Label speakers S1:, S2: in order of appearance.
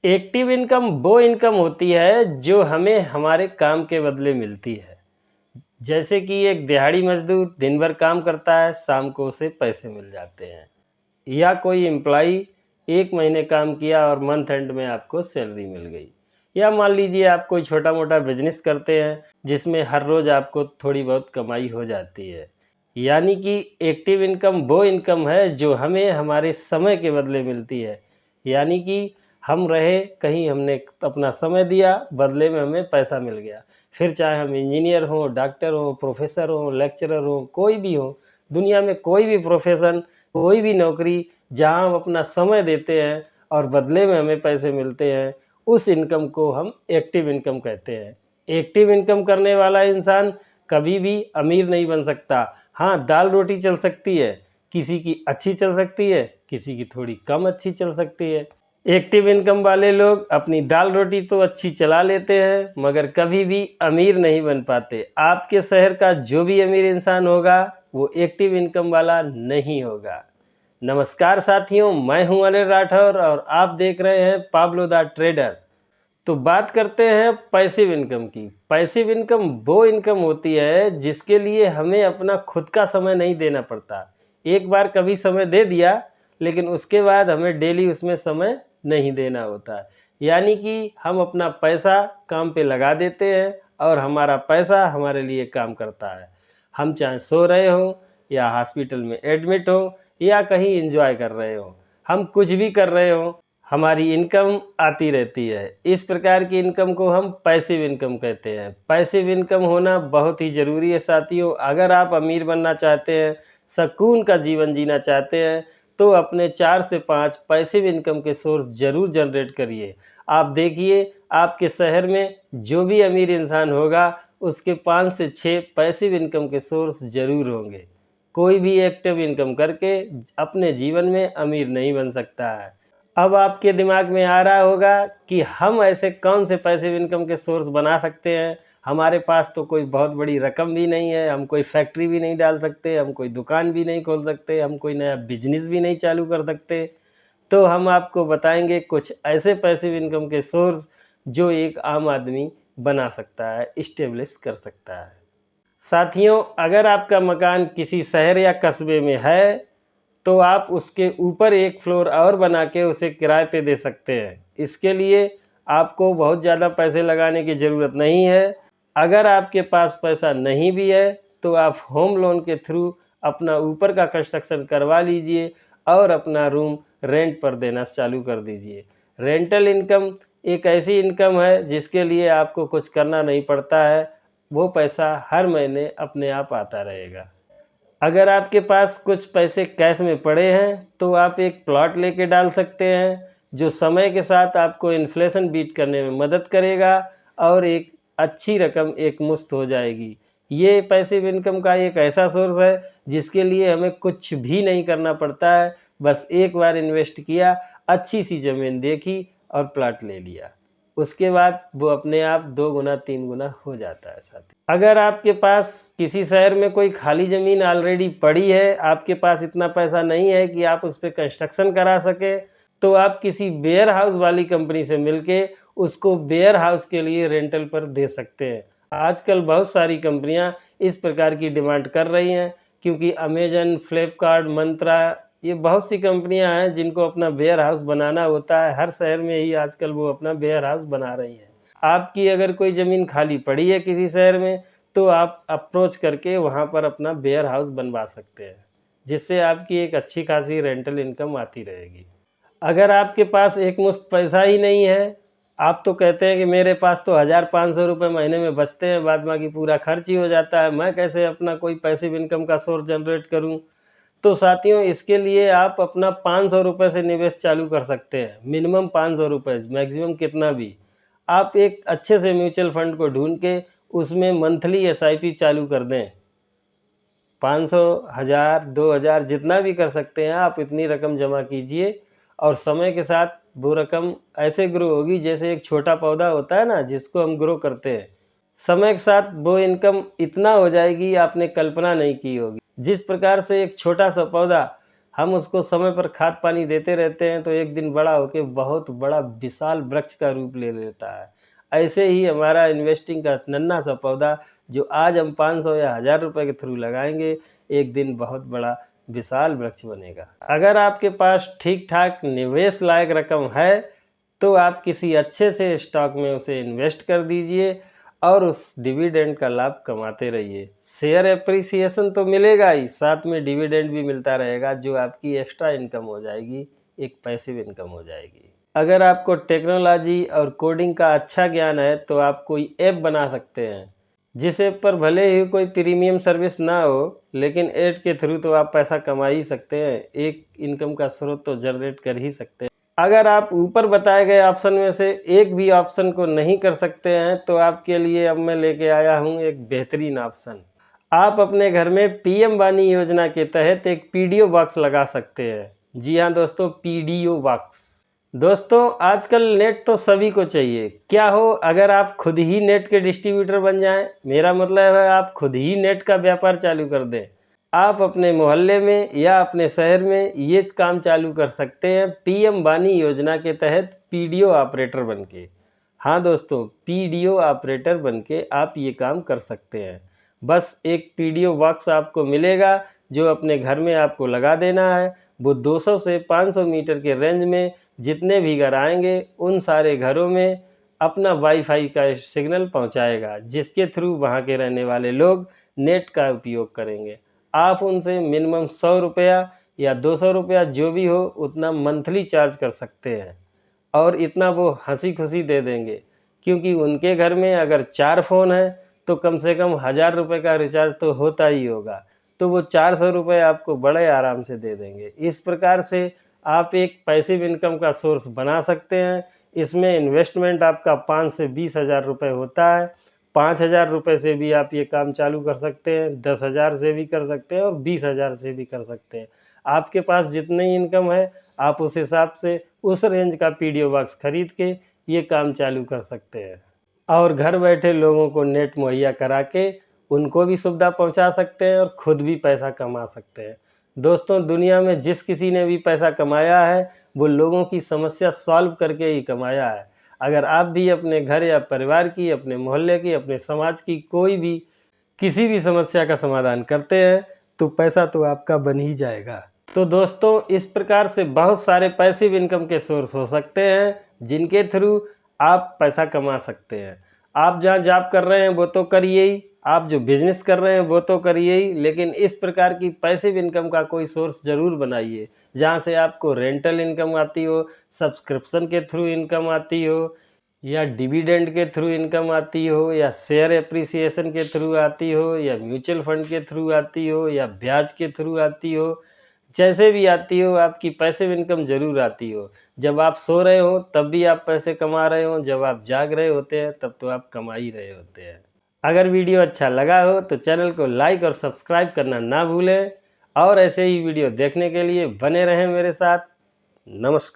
S1: Active income वो income होती है जो हमें हमारे काम के बदले मिलती है। जैसे कि एक दिहाड़ी मजदूर दिन भर काम करता है, शाम को उसे पैसे मिल जाते हैं। या कोई एम्प्लॉई 1 महीने काम किया और मंथ एंड में आपको सैलरी मिल गई। या मान लीजिए आप कोई छोटा मोटा बिजनेस करते हैं जिसमें हर रोज़ आपको थोड़ी बहुत कमाई हो जाती है। यानी कि एक्टिव इनकम वो इनकम है जो हमें हमारे समय के बदले मिलती है। यानी कि हम रहे कहीं, हमने अपना समय दिया, बदले में हमें पैसा मिल गया। फिर चाहे हम इंजीनियर हों, डॉक्टर हों, प्रोफेसर हों, लेक्चरर हों, कोई भी हो, दुनिया में कोई भी प्रोफेशन, कोई भी नौकरी जहां हम अपना समय देते हैं और बदले में हमें पैसे मिलते हैं, उस इनकम को हम एक्टिव इनकम कहते हैं। एक्टिव इनकम करने वाला इंसान कभी भी अमीर नहीं बन सकता। हाँ, दाल रोटी चल सकती है, किसी की अच्छी चल सकती है, किसी की थोड़ी कम अच्छी चल सकती है। एक्टिव इनकम वाले लोग अपनी दाल रोटी तो अच्छी चला लेते हैं मगर कभी भी अमीर नहीं बन पाते। आपके शहर का जो भी अमीर इंसान होगा वो एक्टिव इनकम वाला नहीं होगा। नमस्कार साथियों, मैं हूं अनिल राठौर और आप देख रहे हैं पाब्लो द ट्रेडर। तो बात करते हैं पैसिव इनकम की। पैसिव इनकम वो इनकम होती है जिसके लिए हमें अपना खुद का समय नहीं देना पड़ता। एक बार कभी समय दे दिया लेकिन उसके बाद हमें डेली उसमें समय नहीं देना होता। यानी कि हम अपना पैसा काम पे लगा देते हैं और हमारा पैसा हमारे लिए काम करता है। हम चाहे सो रहे हों या हॉस्पिटल में एडमिट हों या कहीं एंजॉय कर रहे हों, हम कुछ भी कर रहे हों, हमारी इनकम आती रहती है। इस प्रकार की इनकम को हम पैसिव इनकम कहते हैं। पैसिव इनकम होना बहुत ही ज़रूरी है साथियों। अगर आप अमीर बनना चाहते हैं, सुकून का जीवन जीना चाहते हैं, तो अपने 4 से 5 पैसिव इनकम के सोर्स ज़रूर जनरेट करिए। आप देखिए, आपके शहर में जो भी अमीर इंसान होगा उसके 5 से 6 पैसिव इनकम के सोर्स ज़रूर होंगे। कोई भी एक्टिव इनकम करके अपने जीवन में अमीर नहीं बन सकता है। अब आपके दिमाग में आ रहा होगा कि हम ऐसे कौन से पैसिव इनकम के सोर्स बना सकते हैं। हमारे पास तो कोई बहुत बड़ी रकम भी नहीं है, हम कोई फैक्ट्री भी नहीं डाल सकते, हम कोई दुकान भी नहीं खोल सकते, हम कोई नया बिजनेस भी नहीं चालू कर सकते। तो हम आपको बताएंगे कुछ ऐसे पैसिव इनकम के सोर्स जो एक आम आदमी बना सकता है, इस्टेब्लिश कर सकता है। साथियों, अगर आपका मकान किसी शहर या कस्बे में है तो आप उसके ऊपर एक फ्लोर और बना के उसे किराए पे दे सकते हैं। इसके लिए आपको बहुत ज़्यादा पैसे लगाने की ज़रूरत नहीं है। अगर आपके पास पैसा नहीं भी है तो आप होम लोन के थ्रू अपना ऊपर का कंस्ट्रक्शन करवा लीजिए और अपना रूम रेंट पर देना चालू कर दीजिए। रेंटल इनकम एक ऐसी इनकम है जिसके लिए आपको कुछ करना नहीं पड़ता है, वो पैसा हर महीने अपने आप आता रहेगा। अगर आपके पास कुछ पैसे कैश में पड़े हैं तो आप एक प्लॉट लेके डाल सकते हैं जो समय के साथ आपको इन्फ्लेशन बीट करने में मदद करेगा और एक अच्छी रकम एक मुश्त हो जाएगी। ये पैसिव इनकम का एक ऐसा सोर्स है जिसके लिए हमें कुछ भी नहीं करना पड़ता है। बस एक बार इन्वेस्ट किया, अच्छी सी ज़मीन देखी और प्लॉट ले लिया, उसके बाद वो अपने आप 2 गुना 3 गुना हो जाता है साथी। अगर आपके पास किसी शहर में कोई खाली ज़मीन ऑलरेडी पड़ी है, आपके पास इतना पैसा नहीं है कि आप उस पर कंस्ट्रक्शन करा सके, तो आप किसी वेयर हाउस वाली कंपनी से मिलके उसको वेयर हाउस के लिए रेंटल पर दे सकते हैं। आजकल बहुत सारी कंपनियां इस प्रकार की डिमांड कर रही हैं क्योंकि अमेजन, फ्लिपकार्ट, मंत्रा, ये बहुत सी कंपनियां हैं जिनको अपना वेयर हाउस बनाना होता है। हर शहर में ही आजकल वो अपना वेयर हाउस बना रही हैं। आपकी अगर कोई ज़मीन खाली पड़ी है किसी शहर में तो आप अप्रोच करके वहाँ पर अपना वेयर हाउस बनवा सकते हैं, जिससे आपकी एक अच्छी खासी रेंटल इनकम आती रहेगी। अगर आपके पास एक मुश्त पैसा ही नहीं है, आप तो कहते हैं कि मेरे पास तो 1500 रुपये महीने में बचते हैं, बाद बाकी पूरा खर्च ही हो जाता है, मैं कैसे अपना कोई पैसिव इनकम का सोर्स जनरेट करूं। तो साथियों, इसके लिए आप अपना 500 रुपये से निवेश चालू कर सकते हैं। मिनिमम 500 रुपये, मैक्सिमम कितना भी। आप एक अच्छे से म्यूचुअल फंड को ढूंढ के उसमें मंथली एसआईपी चालू कर दें। 500, 1000, 2000 जितना भी कर सकते हैं आप, इतनी रकम जमा कीजिए और समय के साथ वो रकम ऐसे ग्रो होगी जैसे एक छोटा पौधा होता है ना, जिसको हम ग्रो करते हैं। समय के साथ वो इनकम इतना हो जाएगी आपने कल्पना नहीं की होगी। जिस प्रकार से एक छोटा सा पौधा हम उसको समय पर खाद पानी देते रहते हैं तो एक दिन बड़ा होकर बहुत बड़ा विशाल वृक्ष का रूप ले लेता है। ऐसे ही हमारा इन्वेस्टिंग का नन्हा सा पौधा जो आज हम 500 या 1000 रुपये के थ्रू लगाएंगे, एक दिन बहुत बड़ा विशाल वृक्ष बनेगा। अगर आपके पास ठीक ठाक निवेश लायक रकम है तो आप किसी अच्छे से स्टॉक में उसे इन्वेस्ट कर दीजिए और उस डिविडेंड का लाभ कमाते रहिए। शेयर एप्रिसिएशन तो मिलेगा ही, साथ में डिविडेंड भी मिलता रहेगा जो आपकी एक्स्ट्रा इनकम हो जाएगी, एक पैसिव इनकम हो जाएगी। अगर आपको टेक्नोलॉजी और कोडिंग का अच्छा ज्ञान है तो आप कोई ऐप बना सकते हैं, जिस ऐप पर भले ही कोई प्रीमियम सर्विस ना हो, लेकिन ऐड के थ्रू तो आप पैसा कमा ही सकते हैं, एक इनकम का स्रोत तो जनरेट कर ही सकते हैं। अगर आप ऊपर बताए गए ऑप्शन में से एक भी ऑप्शन को नहीं कर सकते हैं तो आपके लिए अब मैं लेके आया हूं एक बेहतरीन ऑप्शन। आप अपने घर में पीएम वाणी योजना के तहत एक पीडीओ बॉक्स लगा सकते हैं। जी हाँ दोस्तों, पीडीओ बॉक्स। दोस्तों आजकल नेट तो सभी को चाहिए, क्या हो अगर आप खुद ही नेट के डिस्ट्रीब्यूटर बन जाएं। मेरा मतलब है आप खुद ही नेट का व्यापार चालू कर दें। आप अपने मोहल्ले में या अपने शहर में ये काम चालू कर सकते हैं पीएम वाणी योजना के तहत पीडीओ ऑपरेटर बनके। हाँ दोस्तों, पीडीओ ऑपरेटर बनके आप ये काम कर सकते हैं। बस एक पीडीओ बॉक्स आपको मिलेगा जो अपने घर में आपको लगा देना है। वो 200 से 500 मीटर के रेंज में जितने भी घर आएंगे उन सारे घरों में अपना वाईफाई का सिग्नल पहुंचाएगा, जिसके थ्रू वहां के रहने वाले लोग नेट का उपयोग करेंगे। आप उनसे मिनिमम 100 रुपया या 200 रुपया जो भी हो उतना मंथली चार्ज कर सकते हैं और इतना वो हंसी खुशी दे देंगे, क्योंकि उनके घर में अगर 4 फ़ोन हैं तो कम से कम 1000 रुपये का रिचार्ज तो होता ही होगा, तो वो 400 रुपये आपको बड़े आराम से दे देंगे। इस प्रकार से आप एक पैसिव इनकम का सोर्स बना सकते हैं। इसमें इन्वेस्टमेंट आपका 5 से 20 हज़ार रुपये होता है। 5000 रुपये से भी आप ये काम चालू कर सकते हैं, 10,000 से भी कर सकते हैं और 20,000 से भी कर सकते हैं। आपके पास जितनी इनकम है आप उस हिसाब से उस रेंज का पीडीओ बॉक्स खरीद के ये काम चालू कर सकते हैं और घर बैठे लोगों को नेट मुहैया करा के उनको भी सुविधा पहुंचा सकते हैं और खुद भी पैसा कमा सकते हैं। दोस्तों दुनिया में जिस किसी ने भी पैसा कमाया है वो लोगों की समस्या सॉल्व करके ही कमाया है। अगर आप भी अपने घर या परिवार की, अपने मोहल्ले की, अपने समाज की कोई भी किसी भी समस्या का समाधान करते हैं तो पैसा तो आपका बन ही जाएगा। तो दोस्तों इस प्रकार से बहुत सारे पैसिव इनकम के सोर्स हो सकते हैं जिनके थ्रू आप पैसा कमा सकते हैं। आप जहाँ जॉब कर रहे हैं वो तो करिए ही, आप जो बिजनेस कर रहे हैं वो तो करिए ही, लेकिन इस प्रकार की पैसिव इनकम का कोई सोर्स ज़रूर बनाइए जहाँ से आपको रेंटल इनकम आती हो, सब्सक्रिप्शन के थ्रू इनकम आती हो, या डिविडेंड के थ्रू इनकम आती हो, या शेयर एप्रिसिएशन के थ्रू आती हो, या म्यूचुअल फंड के थ्रू आती हो, या ब्याज के थ्रू आती हो। जैसे भी आती हो आपकी पैसिव इनकम ज़रूर आती हो। जब आप सो रहे हो तब भी आप पैसे कमा रहे हो, जब आप जाग रहे होते हैं तब तो आप कमा ही रहे होते हैं। अगर वीडियो अच्छा लगा हो तो चैनल को लाइक और सब्सक्राइब करना ना भूलें और ऐसे ही वीडियो देखने के लिए बने रहें मेरे साथ। नमस्कार।